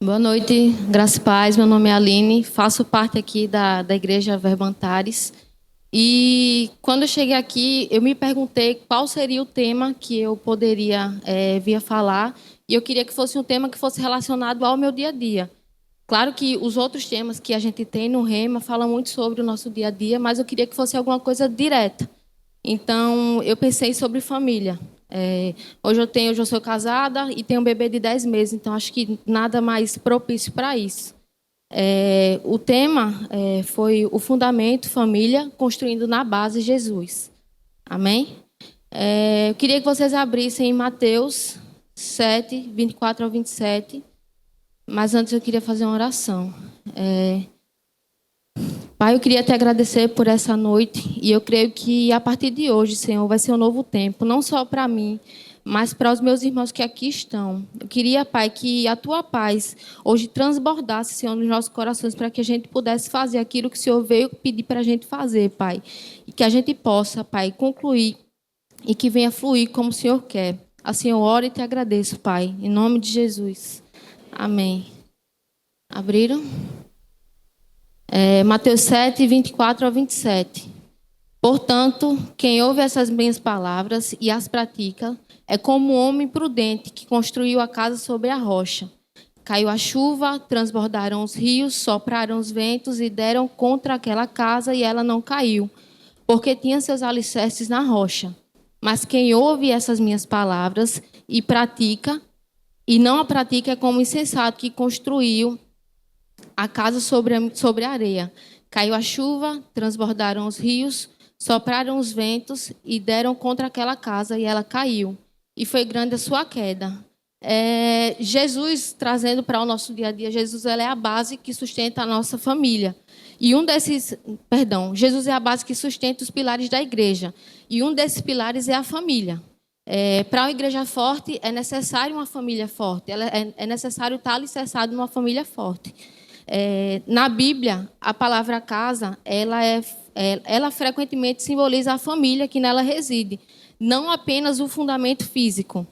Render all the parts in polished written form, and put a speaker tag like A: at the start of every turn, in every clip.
A: Boa noite, graças e paz. Meu nome é Aline, faço parte aqui da Igreja Verbo Antares. E quando eu cheguei aqui, eu me perguntei qual seria o tema que eu poderia vir a falar. E eu queria que fosse um tema que fosse relacionado ao meu dia a dia. Claro que os outros temas que a gente tem no Rema falam muito sobre o nosso dia a dia, mas eu queria que fosse alguma coisa direta. Então, eu pensei sobre família. Hoje eu sou casada e tenho um bebê de 10 meses, então acho que nada mais propício para isso. O tema foi o fundamento, família, construindo na base Jesus. Amém? Eu queria que vocês abrissem em Mateus 7, 24 ao 27, mas antes eu queria fazer uma oração. Pai, eu queria te agradecer por essa noite e eu creio que a partir de hoje, Senhor, vai ser um novo tempo, não só para mim, mas para os meus irmãos que aqui estão. Eu queria, Pai, que a tua paz hoje transbordasse, Senhor, nos nossos corações para que a gente pudesse fazer aquilo que o Senhor veio pedir para a gente fazer, Pai. E que a gente possa, Pai, concluir e que venha fluir como o Senhor quer. Assim eu oro e te agradeço, Pai, em nome de Jesus. Amém. Abriram? Mateus 7, 24 ao 27. Portanto, quem ouve essas minhas palavras e as pratica é como um homem prudente que construiu a casa sobre a rocha. Caiu a chuva, transbordaram os rios, sopraram os ventos e deram contra aquela casa e ela não caiu, porque tinha seus alicerces na rocha. Mas quem ouve essas minhas palavras e pratica, e não a pratica, é como o insensato que construiu a casa sobre a areia. Caiu a chuva, transbordaram os rios, sopraram os ventos e deram contra aquela casa e ela caiu. E foi grande a sua queda. Jesus trazendo para o nosso dia a dia, Jesus ela é a base que sustenta a nossa família. Jesus é a base que sustenta os pilares da igreja. E um desses pilares é a família. Para uma igreja forte, é necessário uma família forte. É necessário estar alicerçado numa família forte. Na Bíblia, a palavra casa, ela frequentemente simboliza a família que nela reside, não apenas o fundamento físico.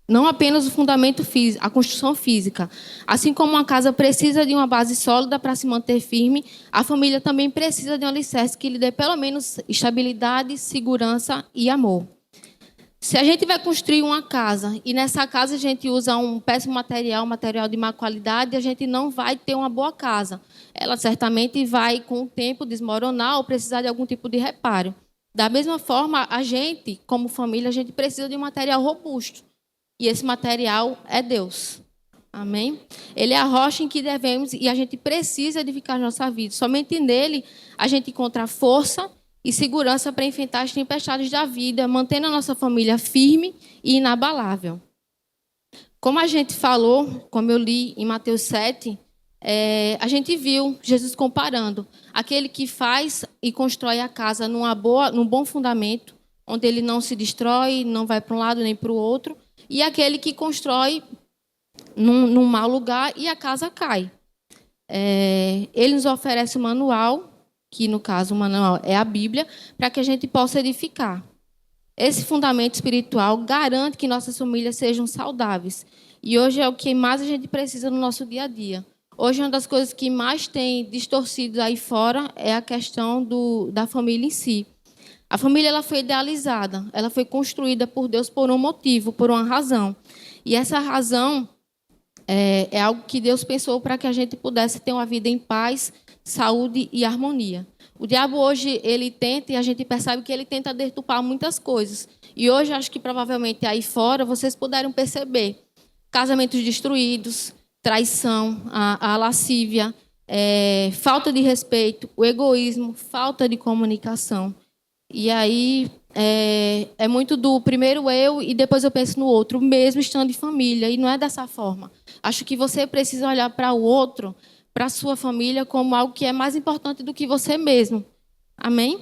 A: Não apenas o fundamento físico, a construção física. Assim como uma casa precisa de uma base sólida para se manter firme, a família também precisa de um alicerce que lhe dê pelo menos estabilidade, segurança e amor. Se a gente vai construir uma casa e nessa casa a gente usa um péssimo material, um material de má qualidade, a gente não vai ter uma boa casa. Ela certamente vai, com o tempo, desmoronar ou precisar de algum tipo de reparo. Da mesma forma, a gente, como família, a gente precisa de um material robusto. E esse material é Deus. Amém? Ele é a rocha em que devemos e a gente precisa edificar nossa vida. Somente nele a gente encontra força e segurança para enfrentar as tempestades da vida, mantendo a nossa família firme e inabalável. Como a gente falou, como eu li em Mateus 7, a gente viu Jesus comparando aquele que faz e constrói a casa num bom fundamento, onde ele não se destrói, não vai para um lado nem para o outro, e aquele que constrói num mau lugar e a casa cai. Ele nos oferece um manual, que no caso o manual é a Bíblia, para que a gente possa edificar. Esse fundamento espiritual garante que nossas famílias sejam saudáveis. E hoje é o que mais a gente precisa no nosso dia a dia. Hoje, uma das coisas que mais tem distorcido aí fora é a questão da família em si. A família ela foi idealizada, ela foi construída por Deus por um motivo, por uma razão. E essa razão é algo que Deus pensou para que a gente pudesse ter uma vida em paz, saúde e harmonia. O diabo hoje, ele tenta, e a gente percebe que ele tenta deturpar muitas coisas. E hoje, acho que provavelmente aí fora, vocês puderam perceber casamentos destruídos, traição, a lascívia, falta de respeito, o egoísmo, falta de comunicação. E aí é muito do primeiro eu e depois eu penso no outro, mesmo estando em família. E não é dessa forma. Acho que você precisa olhar para o outro, para a sua família, como algo que é mais importante do que você mesmo. Amém?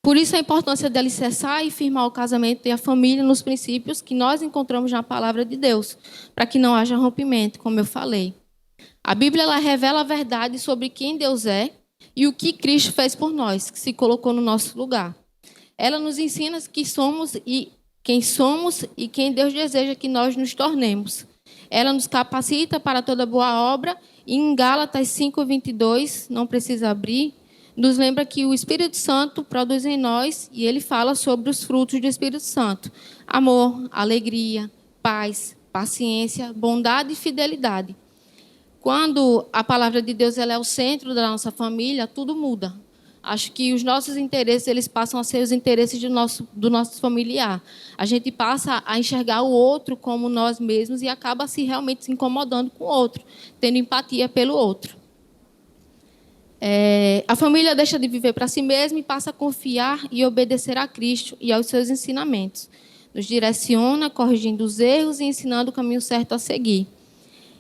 A: Por isso a importância de alicerçar e firmar o casamento e a família nos princípios que nós encontramos na palavra de Deus, para que não haja rompimento, como eu falei. A Bíblia ela revela a verdade sobre quem Deus é e o que Cristo fez por nós, que se colocou no nosso lugar. Ela nos ensina que somos e quem somos e quem Deus deseja que nós nos tornemos. Ela nos capacita para toda boa obra, e em Gálatas 5:22, não precisa abrir, nos lembra que o Espírito Santo produz em nós, e ele fala sobre os frutos do Espírito Santo: amor, alegria, paz, paciência, bondade e fidelidade. Quando a palavra de Deus ela é o centro da nossa família, tudo muda. Acho que os nossos interesses eles passam a ser os interesses do nosso familiar. A gente passa a enxergar o outro como nós mesmos e acaba realmente se incomodando com o outro, tendo empatia pelo outro. A família deixa de viver para si mesma e passa a confiar e obedecer a Cristo e aos seus ensinamentos. Nos direciona, corrigindo os erros e ensinando o caminho certo a seguir.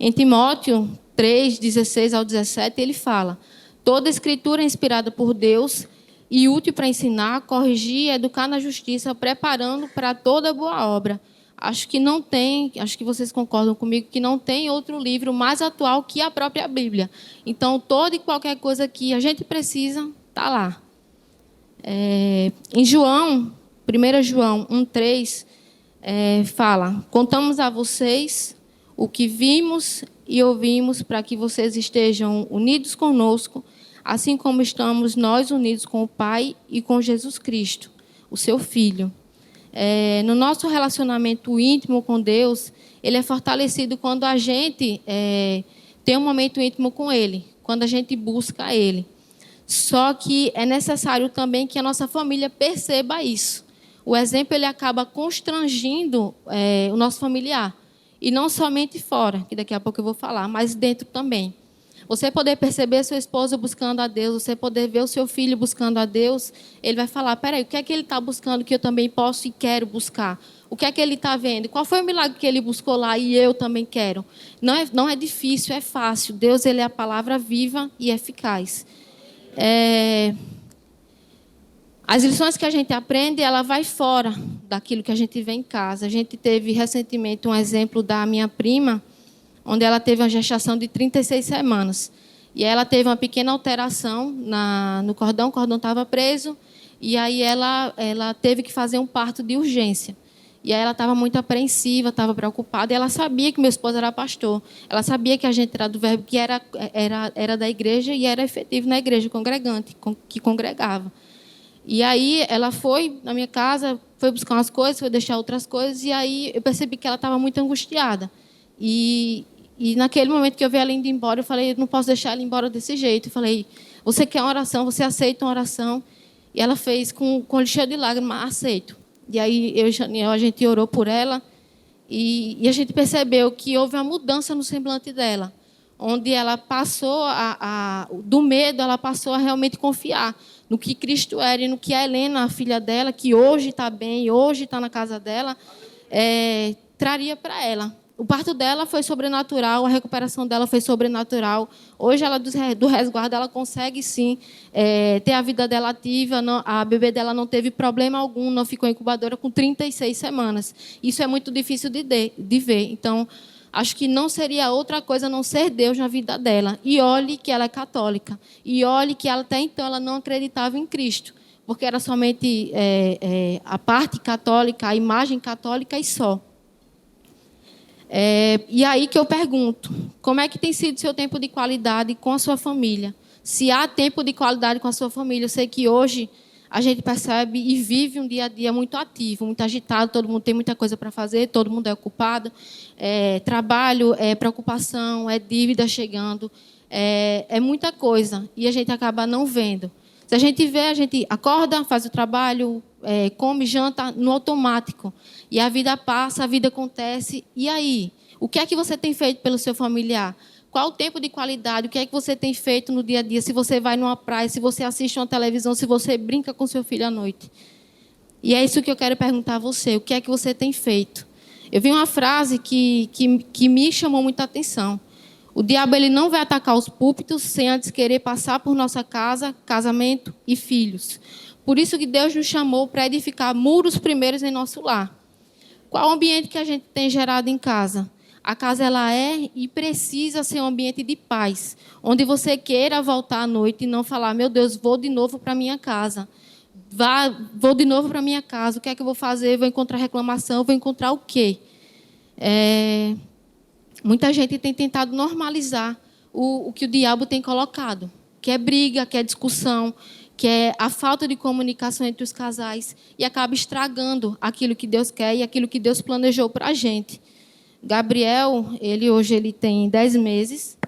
A: Em Timóteo 3:16-17, ele fala: toda escritura é inspirada por Deus e útil para ensinar, corrigir e educar na justiça, preparando para toda boa obra. Acho que vocês concordam comigo, que não tem outro livro mais atual que a própria Bíblia. Então, toda e qualquer coisa que a gente precisa, está lá. Em João, 1 João 1:3, fala: contamos a vocês o que vimos e ouvimos para que vocês estejam unidos conosco, assim como estamos nós unidos com o Pai e com Jesus Cristo, o seu Filho. No nosso relacionamento íntimo com Deus, ele é fortalecido quando a gente tem um momento íntimo com Ele, quando a gente busca Ele. Só que é necessário também que a nossa família perceba isso. O exemplo ele acaba constrangindo o nosso familiar. E não somente fora, que daqui a pouco eu vou falar, mas dentro também. Você poder perceber seu esposo buscando a Deus, você poder ver o seu filho buscando a Deus, ele vai falar: peraí, o que é que ele está buscando que eu também posso e quero buscar? O que é que ele está vendo? Qual foi o milagre que ele buscou lá e eu também quero? Não é difícil, é fácil. Deus ele é a palavra viva e eficaz. As lições que a gente aprende, ela vai fora daquilo que a gente vê em casa. A gente teve recentemente um exemplo da minha prima, onde ela teve uma gestação de 36 semanas. E ela teve uma pequena alteração no cordão, o cordão estava preso, e aí ela teve que fazer um parto de urgência. E aí ela estava muito apreensiva, estava preocupada, e ela sabia que meu esposo era pastor. Ela sabia que a gente era do Verbo, que era da igreja e era efetivo na igreja congregante, que congregava. E aí ela foi na minha casa, foi buscar umas coisas, foi deixar outras coisas, e aí eu percebi que ela estava muito angustiada. E naquele momento que eu vi ela indo embora, eu falei: eu não posso deixar ela ir embora desse jeito. Eu falei: você quer uma oração, você aceita uma oração? E ela fez com olho cheio de lágrimas: aceito. E aí eu e Janiel, a gente orou por ela, e a gente percebeu que houve uma mudança no semblante dela, onde ela passou do medo, ela passou a realmente confiar no que Cristo era e no que a Helena, a filha dela, que hoje está bem, hoje está na casa dela, traria para ela. O parto dela foi sobrenatural, a recuperação dela foi sobrenatural. Hoje, ela do resguardo, ela consegue, sim, ter a vida dela ativa. A bebê dela não teve problema algum, não ficou em incubadora com 36 semanas. Isso é muito difícil de ver. Então, acho que não seria outra coisa a não ser Deus na vida dela. E olhe que ela é católica. E olhe que ela, até então, ela não acreditava em Cristo, porque era somente a parte católica, a imagem católica e só. E aí que eu pergunto: como é que tem sido o seu tempo de qualidade com a sua família? Se há tempo de qualidade com a sua família, eu sei que hoje a gente percebe e vive um dia a dia muito ativo, muito agitado, todo mundo tem muita coisa para fazer, todo mundo é ocupado, trabalho, preocupação, dívida chegando, é muita coisa, e a gente acaba não vendo. Se a gente vê, a gente acorda, faz o trabalho, come, janta no automático. E a vida passa, a vida acontece. E aí? O que é que você tem feito pelo seu familiar? Qual o tempo de qualidade? O que é que você tem feito no dia a dia? Se você vai numa praia, se você assiste uma televisão, se você brinca com seu filho à noite. E é isso que eu quero perguntar a você. O que é que você tem feito? Eu vi uma frase que me chamou muita atenção. O diabo ele não vai atacar os púlpitos sem antes querer passar por nossa casa, casamento e filhos. Por isso que Deus nos chamou para edificar muros primeiros em nosso lar. Qual o ambiente que a gente tem gerado em casa? A casa ela é e precisa ser um ambiente de paz, onde você queira voltar à noite e não falar: meu Deus, vou de novo para minha casa. Vou de novo para minha casa, o que é que eu vou fazer? Vou encontrar reclamação, vou encontrar o quê? Muita gente tem tentado normalizar o que o diabo tem colocado, que é briga, que é discussão, que é a falta de comunicação entre os casais, e acaba estragando aquilo que Deus quer e aquilo que Deus planejou para a gente. Gabriel, hoje ele tem 10 meses.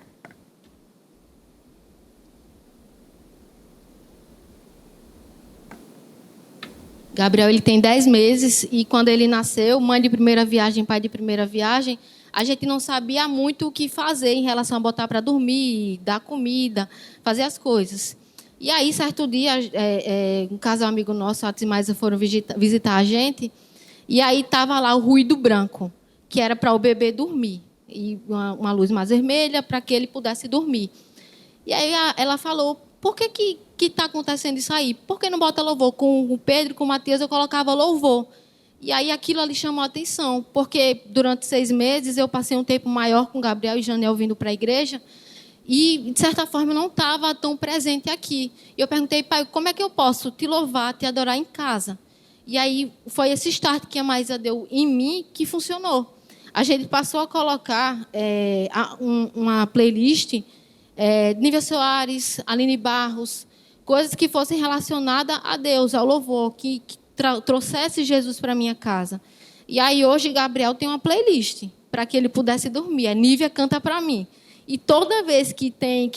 A: Gabriel, ele tem 10 meses, e quando ele nasceu, mãe de primeira viagem, pai de primeira viagem, a gente não sabia muito o que fazer em relação a botar para dormir, dar comida, fazer as coisas. E aí, certo dia, um casal amigo nosso, a Timaisa, foram visitar a gente, e aí estava lá o ruído branco, que era para o bebê dormir, e uma luz mais vermelha para que ele pudesse dormir. E aí ela falou: por que está acontecendo isso aí? Por que não bota louvor? Com o Pedro e com o Matias eu colocava louvor. E aí aquilo ali chamou a atenção, porque durante 6 meses eu passei um tempo maior com Gabriel e Janel vindo para a igreja, e, de certa forma, eu não estava tão presente aqui. E eu perguntei: pai, como é que eu posso te louvar, te adorar em casa? E aí foi esse start que a Maísa deu em mim que funcionou. A gente passou a colocar uma playlist, Nívia Soares, Aline Barros, coisas que fossem relacionadas a Deus, ao louvor, que trouxesse Jesus para minha casa. E aí hoje Gabriel tem uma playlist para que ele pudesse dormir. A Nívia canta para mim. E toda vez que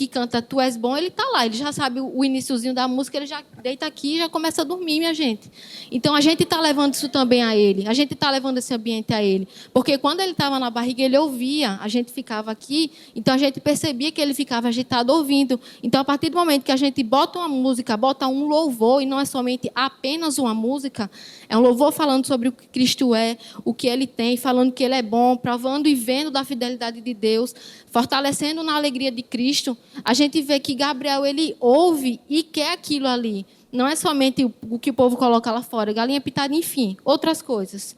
A: canta Tu És Bom, ele está lá. Ele já sabe o iniciozinho da música, ele já deita aqui e já começa a dormir, minha gente. Então, a gente está levando isso também a ele. A gente está levando esse ambiente a ele. Porque quando ele estava na barriga, ele ouvia. A gente ficava aqui, então a gente percebia que ele ficava agitado ouvindo. Então, a partir do momento que a gente bota uma música, bota um louvor, e não é somente apenas uma música, é um louvor falando sobre o que Cristo é, o que ele tem, falando que ele é bom, provando e vendo da fidelidade de Deus, fortalecendo na alegria de Cristo, a gente vê que Gabriel, ele ouve e quer aquilo ali. Não é somente o que o povo coloca lá fora, galinha pitada, enfim, outras coisas.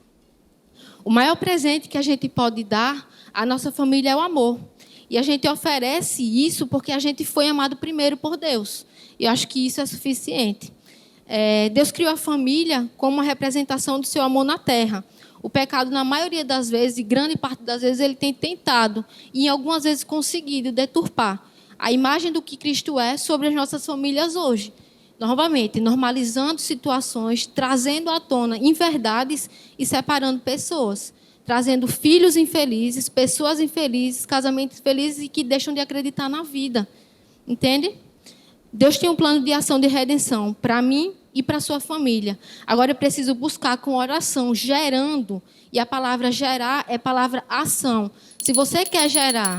A: O maior presente que a gente pode dar à nossa família é o amor. E a gente oferece isso porque a gente foi amado primeiro por Deus. E eu acho que isso é suficiente. Deus criou a família como uma representação do seu amor na terra. O pecado, na maioria das vezes, e grande parte das vezes, ele tem tentado, e algumas vezes conseguido, deturpar a imagem do que Cristo é sobre as nossas famílias hoje. Novamente, normalizando situações, trazendo à tona inverdades e separando pessoas. Trazendo filhos infelizes, pessoas infelizes, casamentos infelizes e que deixam de acreditar na vida. Entende? Deus tem um plano de ação de redenção para mim e para a sua família. Agora eu preciso buscar com oração, gerando. E a palavra gerar é a palavra ação. Se você quer gerar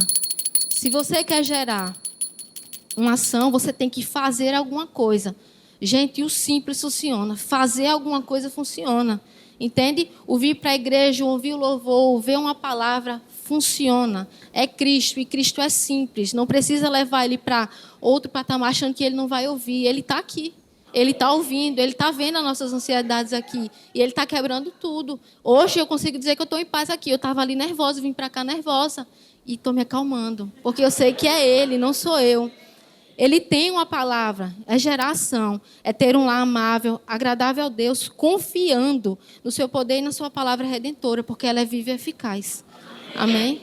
A: uma ação, você tem que fazer alguma coisa. Gente, o simples funciona. Fazer alguma coisa funciona. Entende? Ouvir para a igreja, ouvir o louvor, ouvir uma palavra, funciona. É Cristo, e Cristo é simples. Não precisa levar ele para outro patamar achando que ele não vai ouvir. Ele está aqui. Ele está ouvindo, ele está vendo as nossas ansiedades aqui. E ele está quebrando tudo. Hoje eu consigo dizer que eu estou em paz aqui. Eu estava ali nervosa, vim para cá nervosa. E estou me acalmando. Porque eu sei que é ele, não sou eu. Ele tem uma palavra, é geração, é ter um lar amável, agradável a Deus, confiando no seu poder e na sua palavra redentora, porque ela é viva e eficaz. Amém?